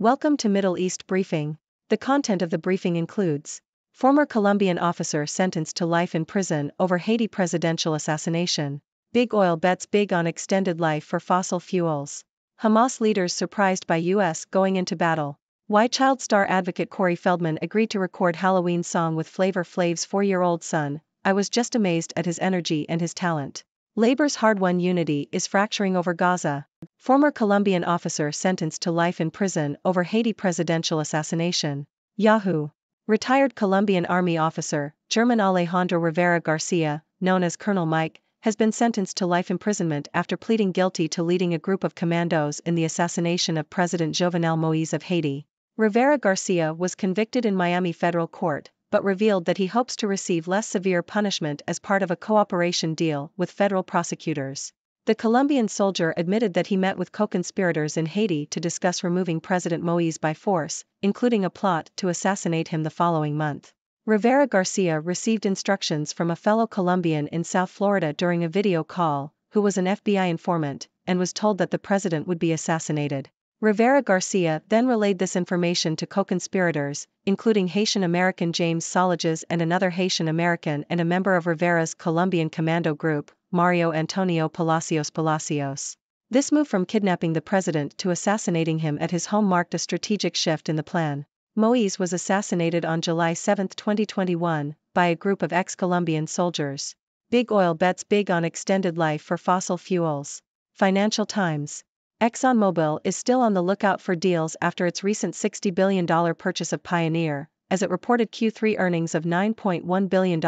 Welcome to Middle East Briefing. The content of the briefing includes former Colombian officer sentenced to life in prison over Haiti presidential assassination. Big oil bets big on extended life for fossil fuels. Hamas leaders surprised by U.S. going into battle. Why child star advocate Corey Feldman agreed to record Halloween song with Flavor Flav's 4-year-old son. I was just amazed at his energy and his talent. Labor's hard-won unity is fracturing over Gaza. Former Colombian officer sentenced to life in prison over Haiti presidential assassination. Yahoo! Retired Colombian army officer, German Alejandro Rivera Garcia, known as Colonel Mike, has been sentenced to life imprisonment after pleading guilty to leading a group of commandos in the assassination of President Jovenel Moïse of Haiti. Rivera Garcia was convicted in Miami federal court, but revealed that he hopes to receive less severe punishment as part of a cooperation deal with federal prosecutors. The Colombian soldier admitted that he met with co-conspirators in Haiti to discuss removing President Moïse by force, including a plot to assassinate him the following month. Rivera Garcia received instructions from a fellow Colombian in South Florida during a video call, who was an FBI informant, and was told that the president would be assassinated. Rivera Garcia then relayed this information to co-conspirators, including Haitian-American James Salages and another Haitian-American and a member of Rivera's Colombian commando group, Mario Antonio Palacios. This move from kidnapping the president to assassinating him at his home marked a strategic shift in the plan. Moïse was assassinated on July 7, 2021, by a group of ex-Colombian soldiers. Big oil bets big on extended life for fossil fuels. Financial Times. ExxonMobil is still on the lookout for deals after its recent $60 billion purchase of Pioneer, as it reported Q3 earnings of $9.1 billion,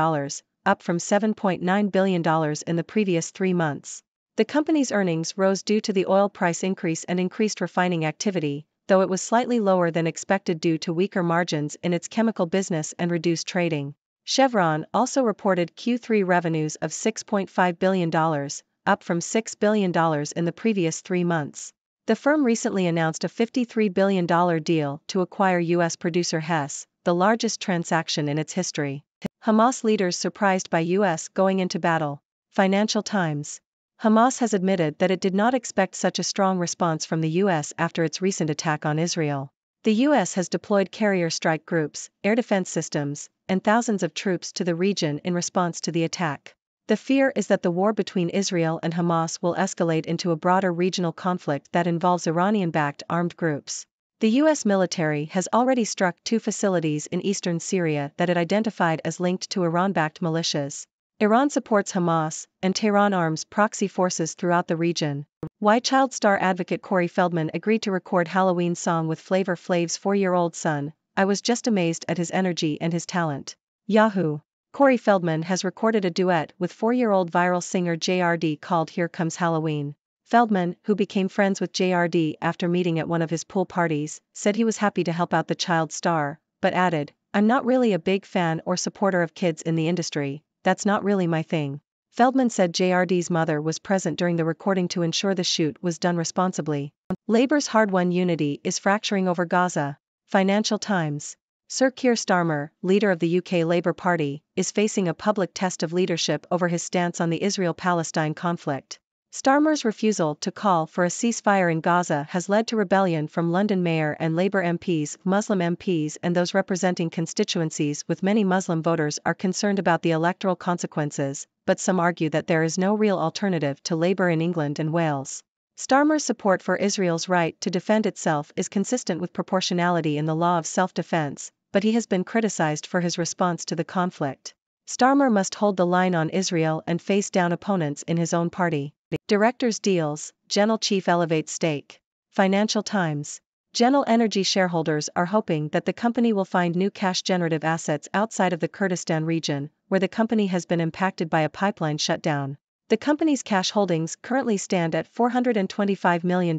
up from $7.9 billion in the previous 3 months. The company's earnings rose due to the oil price increase and increased refining activity, though it was slightly lower than expected due to weaker margins in its chemical business and reduced trading. Chevron also reported Q3 revenues of $6.5 billion, up from $6 billion in the previous 3 months. The firm recently announced a $53 billion deal to acquire U.S. producer Hess, the largest transaction in its history. Hamas leaders surprised by U.S. going into battle. Financial Times. Hamas has admitted that it did not expect such a strong response from the U.S. after its recent attack on Israel. The U.S. has deployed carrier strike groups, air defense systems, and thousands of troops to the region in response to the attack. The fear is that the war between Israel and Hamas will escalate into a broader regional conflict that involves Iranian-backed armed groups. The U.S. military has already struck 2 facilities in eastern Syria that it identified as linked to Iran-backed militias. Iran supports Hamas, and Tehran arms proxy forces throughout the region. Why child star advocate Corey Feldman agreed to record Halloween song with Flavor Flav's 4-year-old son. I was just amazed at his energy and his talent. Yahoo! Corey Feldman has recorded a duet with 4-year-old viral singer JRD called Here Comes Halloween. Feldman, who became friends with JRD after meeting at one of his pool parties, said he was happy to help out the child star, but added, "I'm not really a big fan or supporter of kids in the industry, that's not really my thing." Feldman said JRD's mother was present during the recording to ensure the shoot was done responsibly. Labor's hard-won unity is fracturing over Gaza. Financial Times. Sir Keir Starmer, leader of the UK Labour Party, is facing a public test of leadership over his stance on the Israel-Palestine conflict. Starmer's refusal to call for a ceasefire in Gaza has led to rebellion from London Mayor and Labour MPs. Muslim MPs and those representing constituencies with many Muslim voters are concerned about the electoral consequences, but some argue that there is no real alternative to Labour in England and Wales. Starmer's support for Israel's right to defend itself is consistent with proportionality in the law of self-defense, but he has been criticized for his response to the conflict. Starmer must hold the line on Israel and face down opponents in his own party. Directors' deals, Genel chief elevates stake. Financial Times. Genel Energy shareholders are hoping that the company will find new cash-generative assets outside of the Kurdistan region, where the company has been impacted by a pipeline shutdown. The company's cash holdings currently stand at $425 million,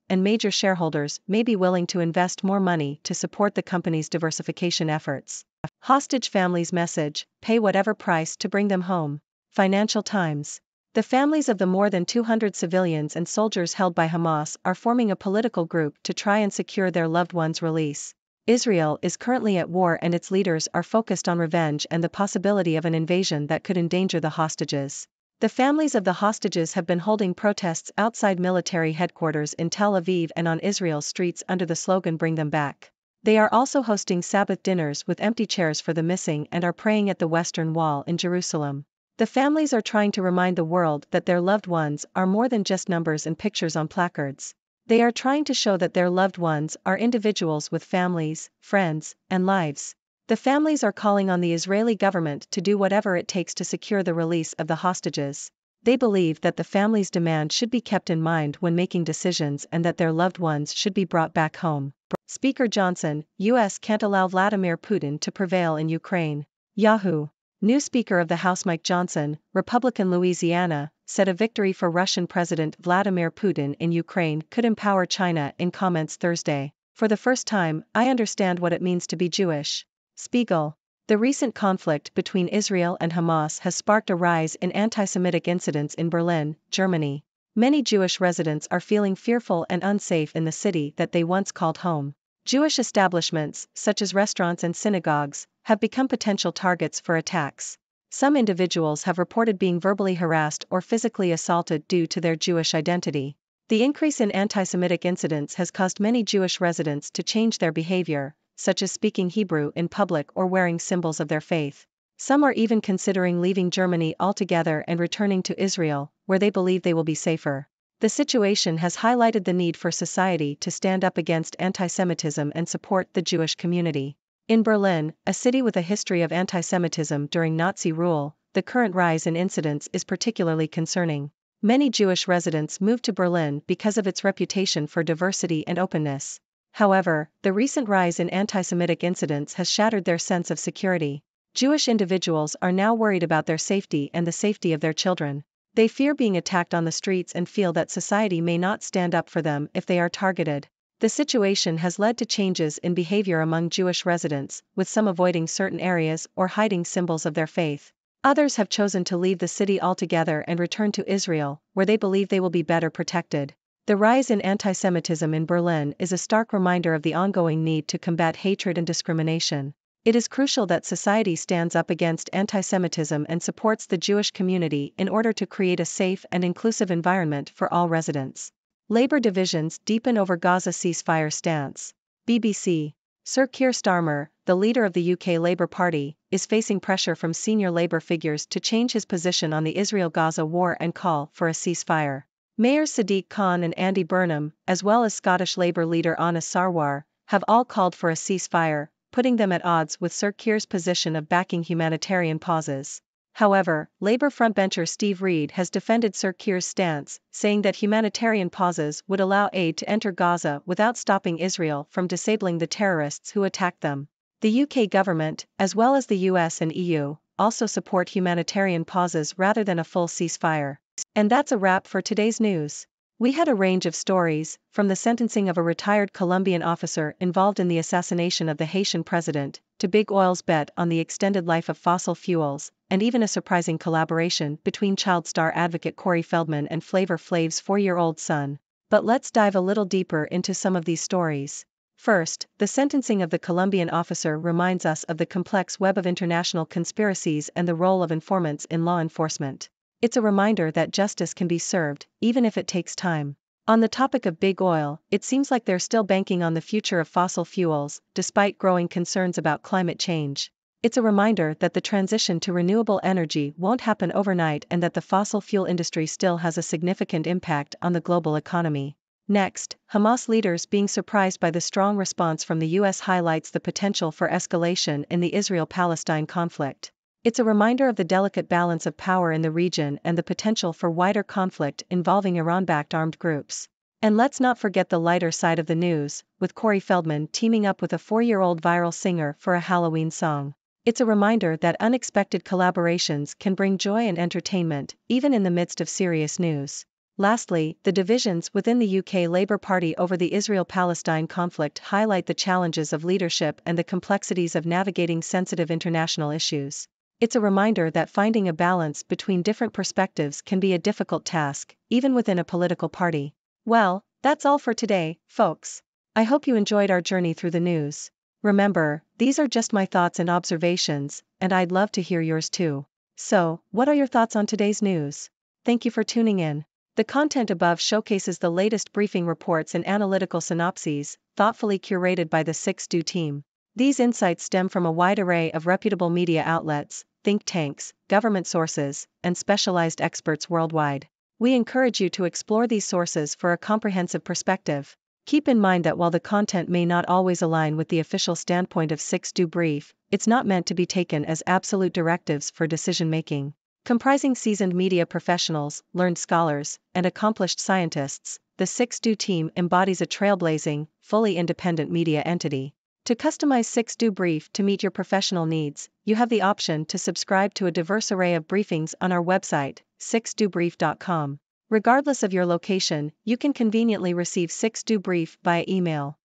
and major shareholders may be willing to invest more money to support the company's diversification efforts. Hostage families message, pay whatever price to bring them home. Financial Times. The families of the more than 200 civilians and soldiers held by Hamas are forming a political group to try and secure their loved ones' release. Israel is currently at war and its leaders are focused on revenge and the possibility of an invasion that could endanger the hostages. The families of the hostages have been holding protests outside military headquarters in Tel Aviv and on Israel's streets under the slogan "Bring them back." They are also hosting Sabbath dinners with empty chairs for the missing and are praying at the Western Wall in Jerusalem. The families are trying to remind the world that their loved ones are more than just numbers and pictures on placards. They are trying to show that their loved ones are individuals with families, friends, and lives. The families are calling on the Israeli government to do whatever it takes to secure the release of the hostages. They believe that the families' demand should be kept in mind when making decisions and that their loved ones should be brought back home. Speaker Johnson, U.S. can't allow Vladimir Putin to prevail in Ukraine. Yahoo! New Speaker of the House Mike Johnson, Republican Louisiana, said a victory for Russian President Vladimir Putin in Ukraine could empower China in comments Thursday. For the first time, I understand what it means to be Jewish. Spiegel. The recent conflict between Israel and Hamas has sparked a rise in anti-Semitic incidents in Berlin, Germany. Many Jewish residents are feeling fearful and unsafe in the city that they once called home. Jewish establishments, such as restaurants and synagogues, have become potential targets for attacks. Some individuals have reported being verbally harassed or physically assaulted due to their Jewish identity. The increase in anti-Semitic incidents has caused many Jewish residents to change their behavior, such as speaking Hebrew in public or wearing symbols of their faith. Some are even considering leaving Germany altogether and returning to Israel, where they believe they will be safer. The situation has highlighted the need for society to stand up against anti-Semitism and support the Jewish community. In Berlin, a city with a history of anti-Semitism during Nazi rule, the current rise in incidents is particularly concerning. Many Jewish residents moved to Berlin because of its reputation for diversity and openness. However, the recent rise in anti-Semitic incidents has shattered their sense of security. Jewish individuals are now worried about their safety and the safety of their children. They fear being attacked on the streets and feel that society may not stand up for them if they are targeted. The situation has led to changes in behavior among Jewish residents, with some avoiding certain areas or hiding symbols of their faith. Others have chosen to leave the city altogether and return to Israel, where they believe they will be better protected. The rise in anti-Semitism in Berlin is a stark reminder of the ongoing need to combat hatred and discrimination. It is crucial that society stands up against anti-Semitism and supports the Jewish community in order to create a safe and inclusive environment for all residents. Labour divisions deepen over Gaza ceasefire stance. BBC. Sir Keir Starmer, the leader of the UK Labour Party, is facing pressure from senior Labour figures to change his position on the Israel-Gaza war and call for a ceasefire. Mayors Sadiq Khan and Andy Burnham, as well as Scottish Labour leader Anas Sarwar, have all called for a ceasefire, putting them at odds with Sir Keir's position of backing humanitarian pauses. However, Labour frontbencher Steve Reid has defended Sir Keir's stance, saying that humanitarian pauses would allow aid to enter Gaza without stopping Israel from disabling the terrorists who attacked them. The UK government, as well as the US and EU, also support humanitarian pauses rather than a full ceasefire. And that's a wrap for today's news. We had a range of stories, from the sentencing of a retired Colombian officer involved in the assassination of the Haitian president, to big oil's bet on the extended life of fossil fuels, and even a surprising collaboration between child star advocate Corey Feldman and Flavor Flav's 4-year-old son. But let's dive a little deeper into some of these stories. First, the sentencing of the Colombian officer reminds us of the complex web of international conspiracies and the role of informants in law enforcement. It's a reminder that justice can be served, even if it takes time. On the topic of big oil, it seems like they're still banking on the future of fossil fuels, despite growing concerns about climate change. It's a reminder that the transition to renewable energy won't happen overnight and that the fossil fuel industry still has a significant impact on the global economy. Next, Hamas leaders being surprised by the strong response from the US highlights the potential for escalation in the Israel-Palestine conflict. It's a reminder of the delicate balance of power in the region and the potential for wider conflict involving Iran-backed armed groups. And let's not forget the lighter side of the news, with Corey Feldman teaming up with a 4-year-old viral singer for a Halloween song. It's a reminder that unexpected collaborations can bring joy and entertainment, even in the midst of serious news. Lastly, the divisions within the UK Labour Party over the Israel-Palestine conflict highlight the challenges of leadership and the complexities of navigating sensitive international issues. It's a reminder that finding a balance between different perspectives can be a difficult task, even within a political party. Well, that's all for today, folks. I hope you enjoyed our journey through the news. Remember, these are just my thoughts and observations, and I'd love to hear yours too. So, what are your thoughts on today's news? Thank you for tuning in. The content above showcases the latest briefing reports and analytical synopses, thoughtfully curated by the 6Do team. These insights stem from a wide array of reputable media outlets, think tanks, government sources, and specialized experts worldwide. We encourage you to explore these sources for a comprehensive perspective. Keep in mind that while the content may not always align with the official standpoint of 6Do Brief, it's not meant to be taken as absolute directives for decision-making. Comprising seasoned media professionals, learned scholars, and accomplished scientists, the 6Do team embodies a trailblazing, fully independent media entity. To customize 6Do Brief to meet your professional needs, you have the option to subscribe to a diverse array of briefings on our website, 6dobrief.com. Regardless of your location, you can conveniently receive 6Do Brief via email.